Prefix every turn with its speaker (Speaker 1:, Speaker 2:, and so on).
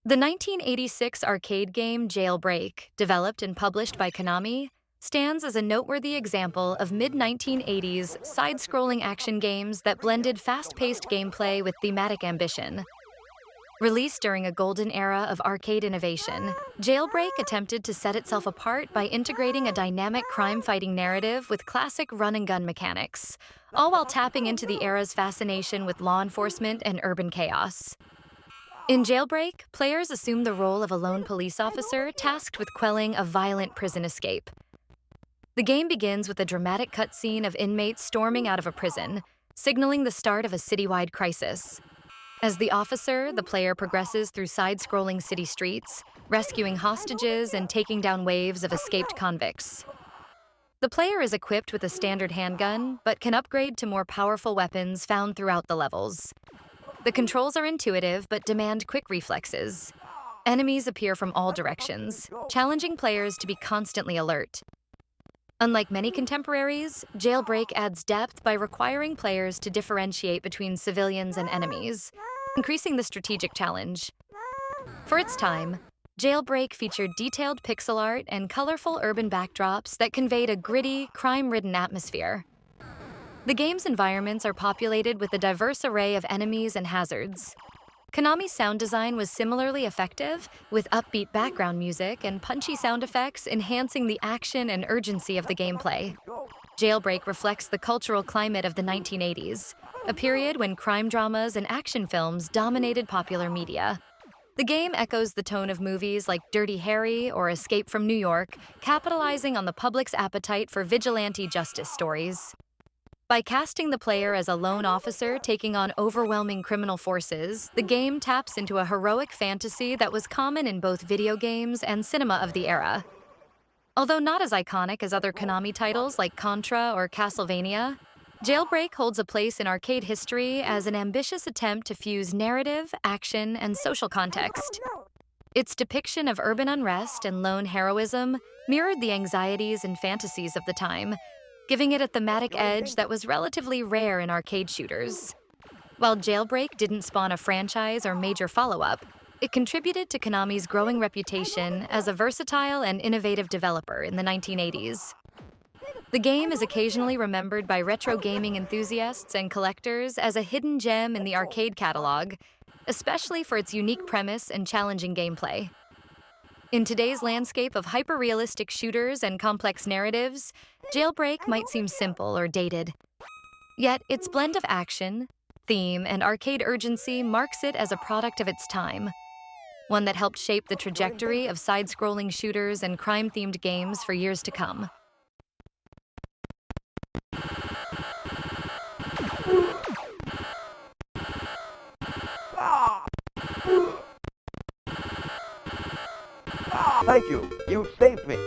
Speaker 1: The 1986 arcade game Jailbreak, developed and published by Konami, stands as a noteworthy example of mid-1980s side-scrolling action games that blended fast-paced gameplay with thematic ambition. Released during a golden era of arcade innovation, Jailbreak attempted to set itself apart by integrating a dynamic crime-fighting narrative with classic run-and-gun mechanics, all while tapping into the era's fascination with law enforcement and urban chaos. In Jailbreak, players assume the role of a lone police officer tasked with quelling a violent prison escape. The game begins with a dramatic cutscene of inmates storming out of a prison, signaling the start of a citywide crisis. As the officer, the player progresses through side-scrolling city streets, rescuing hostages and taking down waves of escaped convicts. The player is equipped with a standard handgun, but can upgrade to more powerful weapons found throughout the levels. The controls are intuitive but demand quick reflexes. Enemies appear from all directions, challenging players to be constantly alert. Unlike many contemporaries, Jailbreak adds depth by requiring players to differentiate between civilians and enemies, increasing the strategic challenge. For its time, Jailbreak featured detailed pixel art and colorful urban backdrops that conveyed a gritty, crime-ridden atmosphere. The game's environments are populated with a diverse array of enemies and hazards. Konami's sound design was similarly effective, with upbeat background music and punchy sound effects enhancing the action and urgency of the gameplay. Jailbreak reflects the cultural climate of the 1980s, a period when crime dramas and action films dominated popular media. The game echoes the tone of movies like Dirty Harry or Escape from New York, capitalizing on the public's appetite for vigilante justice stories. By casting the player as a lone officer taking on overwhelming criminal forces, the game taps into a heroic fantasy that was common in both video games and cinema of the era. Although not as iconic as other Konami titles like Contra or Castlevania, Jailbreak holds a place in arcade history as an ambitious attempt to fuse narrative, action, and social context. Its depiction of urban unrest and lone heroism mirrored the anxieties and fantasies of the time, giving it a thematic edge that was relatively rare in arcade shooters. While Jailbreak didn't spawn a franchise or major follow-up, it contributed to Konami's growing reputation as a versatile and innovative developer in the 1980s. The game is occasionally remembered by retro gaming enthusiasts and collectors as a hidden gem in the arcade catalog, especially for its unique premise and challenging gameplay. In today's landscape of hyper-realistic shooters and complex narratives, Jailbreak might seem simple or dated. Yet its blend of action, theme, and arcade urgency marks it as a product of its time, one that helped shape the trajectory of side-scrolling shooters and crime-themed games for years to come.
Speaker 2: Thank you. You saved me.